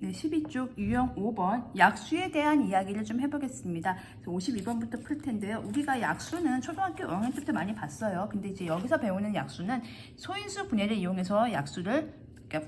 네, 12쪽 유형 5번 약수에 대한 이야기를 좀 해보겠습니다. 52번부터 풀 텐데요. 우리가 약수는 초등학교 5학년 때부터 많이 봤어요. 근데 이제 여기서 배우는 약수는 소인수 분해를 이용해서 약수를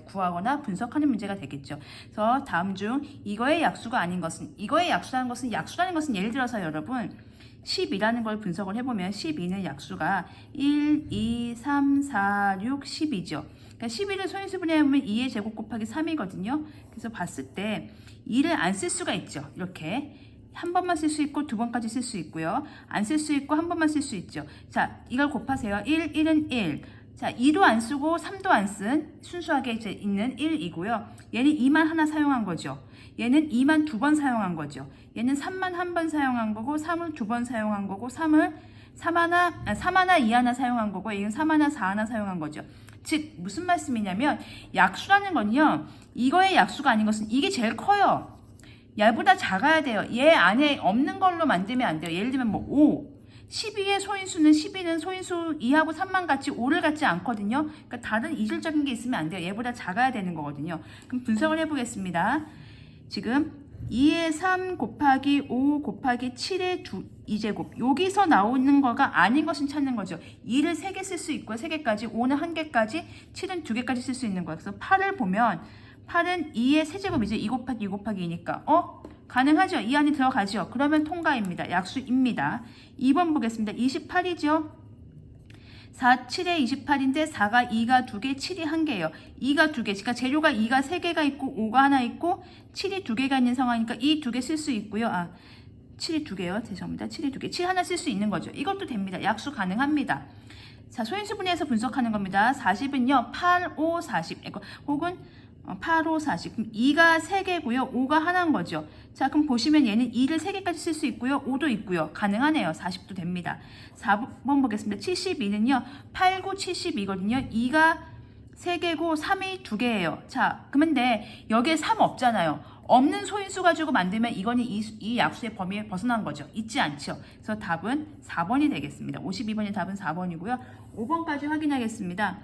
구하거나 분석하는 문제가 되겠죠. 그래서 다음 중 이거의 약수가 아닌 것은, 이거의 약수라는 것은 예를 들어서 여러분 10이라는 걸 분석을 해보면 12는 약수가 1, 2, 3, 4, 6, 10이죠. 그러니까 11을 소인수 분해하면 2의 제곱 곱하기 3이거든요. 그래서 봤을 때 2를 안 쓸 수가 있죠. 이렇게 한 번만 쓸 수 있고 두 번까지 쓸 수 있고요. 안 쓸 수 있고 한 번만 쓸 수 있죠. 자, 이걸 곱하세요. 1, 1은 1. 자, 2도 안 쓰고 3도 안 쓴 순수하게 이제 있는 1이고요. 얘는 2만 하나 사용한 거죠. 얘는 2만 두 번 사용한 거죠. 얘는 3만 한 번 사용한 거고 3을 두 번 사용한 거고 3 하나 2 하나 사용한 거고 얘는 3 하나 4 하나 사용한 거죠. 즉 무슨 말씀이냐면 약수라는 건요. 이거의 약수가 아닌 것은 이게 제일 커요. 얘보다 작아야 돼요. 얘 안에 없는 걸로 만들면 안 돼요. 예를 들면 뭐 5. 12의 소인수는 12는 소인수 2하고 3만 같이 5를 갖지 않거든요. 그러니까 다른 이질적인 게 있으면 안 돼요. 얘보다 작아야 되는 거거든요. 그럼 분석을 해보겠습니다. 지금 2의 3 곱하기 5 곱하기 7의 2제곱 여기서 나오는 거가 아닌 것은 찾는 거죠. 2를 3개 쓸 수 있고 3개까지 5는 1개까지 7은 2개까지 쓸 수 있는 거예요. 그래서 8을 보면 8은 2의 세제곱이죠. 2 곱하기 2 곱하기 2니까 가능하죠. 이 안에 들어가죠. 그러면 통과입니다. 약수입니다. 2번 보겠습니다. 28이죠. 4, 7에 28인데 4가 2가 2개, 7이 1개예요. 2가 2개, 그러니까 재료가 2가 3개가 있고 5가 하나 있고 7이 2개가 있는 상황이니까 이 2개 쓸 수 있고요. 7이 2개요. 죄송합니다. 7이 2개, 7 하나 쓸 수 있는 거죠. 이것도 됩니다. 약수 가능합니다. 자, 소인수 분해해서 분석하는 겁니다. 40은요. 8, 5, 40 혹은 8, 5, 40. 그럼 2가 3개고요. 5가 하나인 거죠. 자, 그럼 보시면 얘는 2를 3개까지 쓸 수 있고요. 5도 있고요. 가능하네요. 40도 됩니다. 4번 보겠습니다. 72는요. 8, 9, 72거든요. 2가 3개고 3이 2개예요. 자, 그런데 여기에 3 없잖아요. 없는 소인수 가지고 만들면 이거는 이 약수의 범위에 벗어난 거죠. 있지 않죠. 그래서 답은 4번이 되겠습니다. 52번의 답은 4번이고요. 5번까지 확인하겠습니다.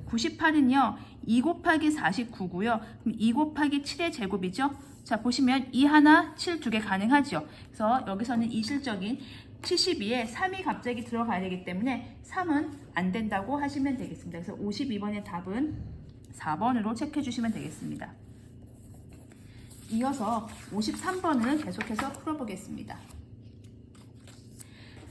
98은요. 2 곱하기 49고요. 그럼 2 곱하기 7의 제곱이죠. 자, 보시면 2 하나, 7 2개 가능하죠. 그래서 여기서는 이실적인 72에 3이 갑자기 들어가야 되기 때문에 3은 안 된다고 하시면 되겠습니다. 그래서 52번의 답은 4번으로 체크해 주시면 되겠습니다. 이어서 53번을 계속해서 풀어보겠습니다.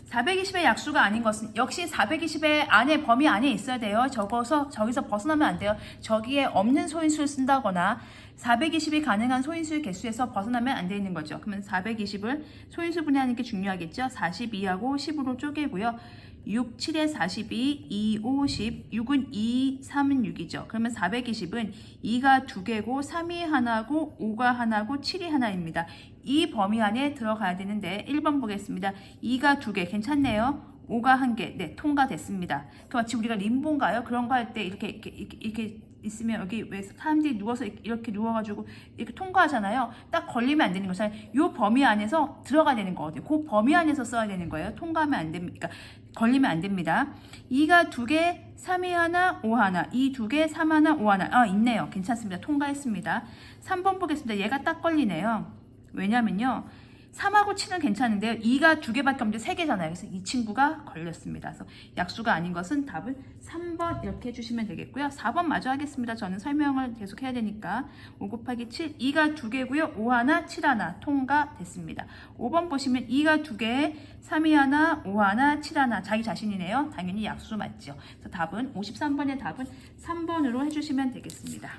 420의 약수가 아닌 것은 역시 420의 안에 범위 안에 있어야 돼요. 저기서 벗어나면 안 돼요. 저기에 없는 소인수를 쓴다거나 420이 가능한 소인수의 개수에서 벗어나면 안 되는 거죠. 그러면 420을 소인수 분해하는 게 중요하겠죠. 42하고 10으로 쪼개고요. 6, 7에 42, 2, 5, 10, 6은 2, 3은 6이죠. 그러면 420은 2가 2개고 3이 하나고 5가 하나고 7이 하나입니다. 이 범위 안에 들어가야 되는데 1번 보겠습니다. 2가 2개 괜찮네요. 5가 1개. 네, 통과됐습니다. 그 마치 우리가 림보인가요? 그런 거 할 때 이렇게 있으면 여기 왜 사람들이 누워서 이렇게 누워가지고 이렇게 통과하잖아요. 딱 걸리면 안 되는 거잖아요. 이 범위 안에서 들어가야 되는 거거든요. 그 범위 안에서 써야 되는 거예요. 통과하면 안 됩니다. 그러니까 걸리면 안 됩니다. 2가 2개, 3이 하나, 5 하나, 2 2개, 3 하나, 5 하나. 있네요. 괜찮습니다. 통과했습니다. 3번 보겠습니다. 얘가 딱 걸리네요. 왜냐면요. 3하고 7은 괜찮은데요. 2가 2개밖에 없는데 3개잖아요. 그래서 이 친구가 걸렸습니다. 그래서 약수가 아닌 것은 답은 3번 이렇게 해주시면 되겠고요. 4번 마저 하겠습니다. 저는 설명을 계속 해야 되니까 5 곱하기 7, 2가 2개고요. 5 하나, 7 하나 통과됐습니다. 5번 보시면 2가 2개, 3이 하나, 5 하나, 7 하나 자기 자신이네요. 당연히 약수 맞죠. 그래서 답은 53번의 답은 3번으로 해주시면 되겠습니다.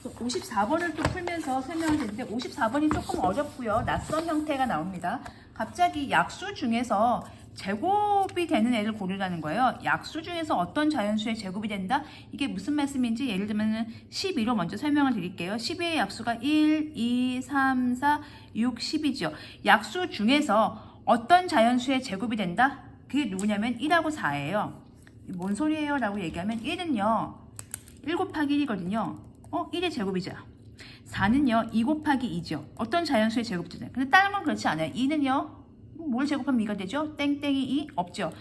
54번을 또 풀면서 설명을 드리는데 54번이 조금 어렵고요. 낯선 형태가 나옵니다. 갑자기 약수 중에서 제곱이 되는 애를 고르라는 거예요. 약수 중에서 어떤 자연수의 제곱이 된다? 이게 무슨 말씀인지 예를 들면 12로 먼저 설명을 드릴게요. 12의 약수가 1, 2, 3, 4, 6, 10이죠. 약수 중에서 어떤 자연수의 제곱이 된다? 그게 누구냐면 1하고 4예요. 뭔 소리예요? 라고 얘기하면 1은요. 1 곱하기 1이거든요. 1의 제곱이죠. 4는요. 2 곱하기 2죠. 어떤 자연수의 제곱이잖아요. 근데 다른 건 그렇지 않아요. 2는요. 뭘 제곱하면 2가 되죠? 땡땡이 2 없죠.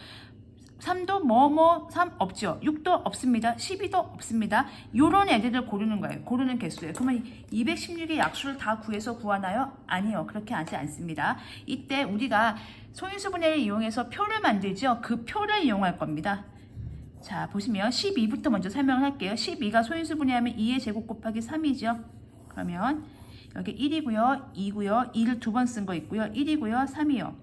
3도 뭐뭐 3 없죠. 6도 없습니다. 12도 없습니다. 요런 애들을 고르는 거예요. 고르는 개수예요. 그러면 216의 약수를 다 구해서 구하나요? 아니요. 그렇게 하지 않습니다. 이때 우리가 소인수 분해를 이용해서 표를 만들죠. 그 표를 이용할 겁니다. 자, 보시면 12부터 먼저 설명을 할게요. 12가 소인수 분해하면 2의 제곱 곱하기 3이죠. 그러면 여기 1이고요. 2고요. 2를 두 번 쓴 거 있고요. 1이고요. 3이요.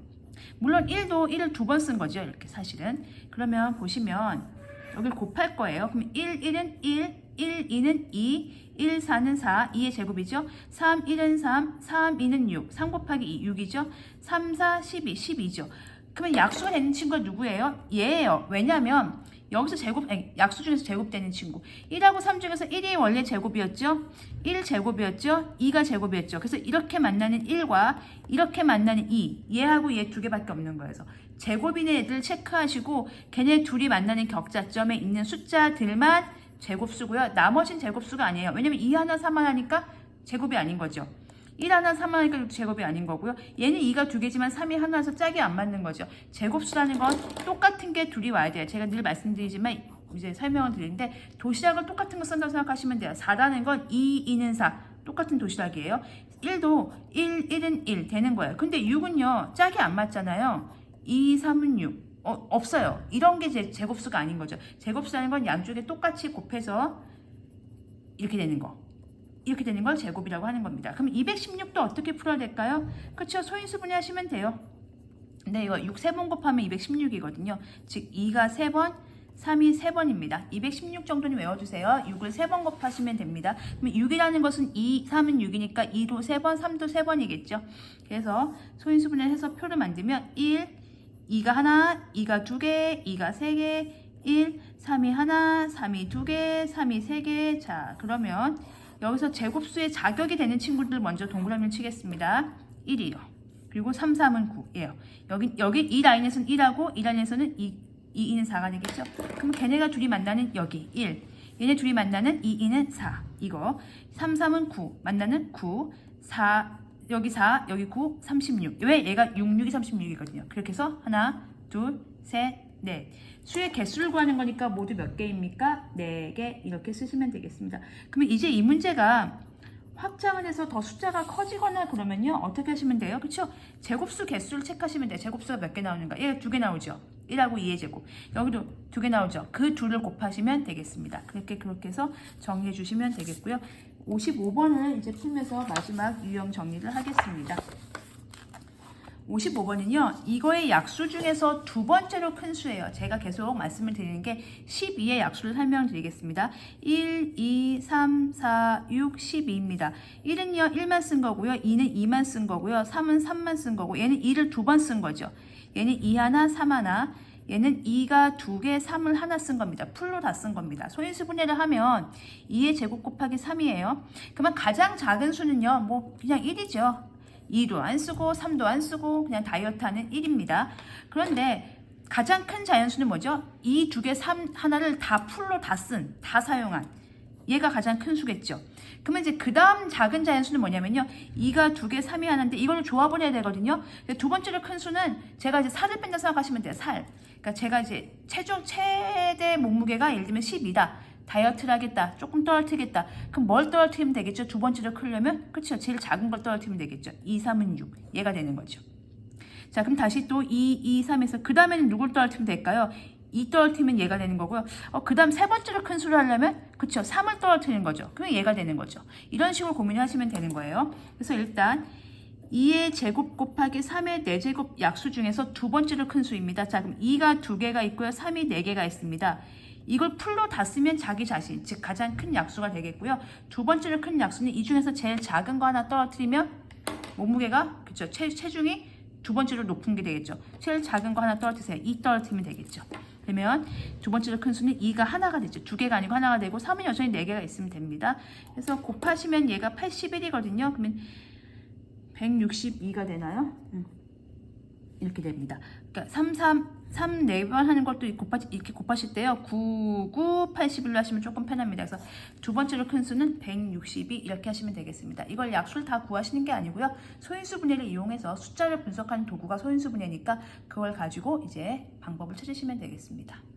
물론 1도 1을 두 번 쓴 거죠. 이렇게 사실은. 그러면 보시면 여기를 곱할 거예요. 그럼 1, 1은 1, 1, 2는 2, 1, 4는 4, 2의 제곱이죠. 3, 1은 3, 3, 2는 6, 3 곱하기 2, 6이죠. 3, 4, 12, 12죠. 그러면 약수가 되는 친구가 누구예요? 얘예요. 왜냐하면 여기서 약수 중에서 제곱되는 친구. 1하고 3 중에서 1이 원래 제곱이었죠? 1 제곱이었죠? 2가 제곱이었죠? 그래서 이렇게 만나는 1과 이렇게 만나는 2. 얘하고 얘 두 개밖에 없는 거예요. 그래서 제곱인의 애들 체크하시고 걔네 둘이 만나는 격자점에 있는 숫자들만 제곱수고요. 나머진 제곱수가 아니에요. 왜냐면 2 하나 3 하나니까 제곱이 아닌 거죠. 1 하나 3 하니까 제곱이 아닌 거고요. 얘는 2가 두 개지만 3이 하나라서 짝이 안 맞는 거죠. 제곱수라는 건 똑같은 게 둘이 와야 돼요. 제가 늘 말씀드리지만 이제 설명을 드리는데 도시락을 똑같은 거 쓴다고 생각하시면 돼요. 4라는 건 2, 2는 4. 똑같은 도시락이에요. 1도 1, 1은 1 되는 거예요. 근데 6은요. 짝이 안 맞잖아요. 2, 3은 6. 없어요. 이런 게 제곱수가 아닌 거죠. 제곱수라는 건 양쪽에 똑같이 곱해서 이렇게 되는 거. 이렇게 되는 걸 제곱이라고 하는 겁니다. 그럼 216도 어떻게 풀어야 될까요? 그렇죠. 소인수 분해하시면 돼요. 근데 이거 6 3번 곱하면 216이거든요. 즉 2가 3번, 3이 3번입니다. 216 정도는 외워주세요. 6을 3번 곱하시면 됩니다. 그럼 6이라는 것은 2, 3은 6이니까 2도 3번, 3도 3번이겠죠. 그래서 소인수 분해해서 표를 만들면 1, 2가 하나, 2가 2개, 2가 3개, 1, 3이 하나, 3이 2개, 3이 3개. 자, 그러면 여기서 제곱수의 자격이 되는 친구들 먼저 동그라미를 치겠습니다. 1이요. 그리고 3, 3은 9예요. 여기 이 라인에서는 1하고 이 라인에서는 2, 2는 4가 되겠죠. 그럼 걔네가 둘이 만나는 여기 1. 얘네 둘이 만나는 2, 2는 4. 이거 3, 3은 9. 만나는 9. 4, 여기 4, 여기 9, 36. 왜? 얘가 6, 6이 36이거든요. 그렇게 해서 하나, 둘, 셋, 넷. 수의 개수를 구하는 거니까 모두 몇 개입니까? 4개. 이렇게 쓰시면 되겠습니다. 그러면 이제 이 문제가 확장을 해서 더 숫자가 커지거나 그러면요. 어떻게 하시면 돼요? 그렇죠? 제곱수 개수를 체크하시면 돼요. 제곱수가 몇 개 나오는가? 얘가 2개 나오죠. 1하고 2의 제곱. 여기도 2개 나오죠. 그 둘을 곱하시면 되겠습니다. 그렇게 해서 정리해 주시면 되겠고요. 55번을 이제 풀면서 마지막 유형 정리를 하겠습니다. 55번은요. 이거의 약수 중에서 두 번째로 큰 수예요. 제가 계속 말씀을 드리는 게 12의 약수를 설명드리겠습니다. 1, 2, 3, 4, 6, 12입니다. 1은요. 1만 쓴 거고요. 2는 2만 쓴 거고요. 3은 3만 쓴 거고 얘는 2를 두 번 쓴 거죠. 얘는 2 하나, 3 하나. 얘는 2가 2개, 3을 하나 쓴 겁니다. 풀로 다 쓴 겁니다. 소인수 분해를 하면 2의 제곱 곱하기 3이에요. 그러면 가장 작은 수는요. 뭐 그냥 1이죠. 2도 안 쓰고 3도 안 쓰고 그냥 다이어트하는 1입니다. 그런데 가장 큰 자연수는 뭐죠? 2, 2개, 3 하나를 다 풀로 다 사용한 얘가 가장 큰 수겠죠. 그러면 이제 그 다음 작은 자연수는 뭐냐면요. 2가 2개, 3이 하나인데 이걸로 조합을 해야 되거든요. 두 번째로 큰 수는 제가 이제 살을 뺀다 생각하시면 돼요. 살. 그러니까 제가 이제 최대 몸무게가 예를 들면 10이다. 다이어트를 하겠다. 조금 떨어뜨리겠다. 그럼 뭘 떨어뜨리면 되겠죠? 두 번째로 크려면? 그렇죠. 제일 작은 걸 떨어뜨리면 되겠죠. 2, 3은 6. 얘가 되는 거죠. 자, 그럼 다시 또 2, 2, 3에서 그 다음에는 누굴 떨어뜨리면 될까요? 2 떨어뜨리면 얘가 되는 거고요. 그 다음 세 번째로 큰 수를 하려면 그렇죠. 3을 떨어뜨리는 거죠. 그러면 얘가 되는 거죠. 이런 식으로 고민하시면 되는 거예요. 그래서 일단 2의 제곱 곱하기 3의 4제곱 약수 중에서 두 번째로 큰 수입니다. 자, 그럼 2가 2개가 있고요. 3이 4개가 있습니다. 이걸 풀로 다 쓰면 자기 자신, 즉 가장 큰 약수가 되겠고요. 두 번째로 큰 약수는 이 중에서 제일 작은 거 하나 떨어뜨리면 몸무게가 그렇죠. 체중이 두 번째로 높은 게 되겠죠. 제일 작은 거 하나 떨어뜨리세요. 2 떨어뜨리면 되겠죠. 그러면 두 번째로 큰 수는 2가 하나가 되죠. 2개가 아니고 하나가 되고 3은 여전히 4개가 있으면 됩니다. 그래서 곱하시면 얘가 81이거든요. 그러면 162가 되나요? 이렇게 됩니다. 그러니까 3 4번 하는 것도 이렇게 곱하실 때요. 9, 9, 81로 하시면 조금 편합니다. 그래서 두 번째로 큰 수는 162 이렇게 하시면 되겠습니다. 이걸 약수를 다 구하시는 게 아니고요. 소인수 분해를 이용해서 숫자를 분석하는 도구가 소인수 분해니까 그걸 가지고 이제 방법을 찾으시면 되겠습니다.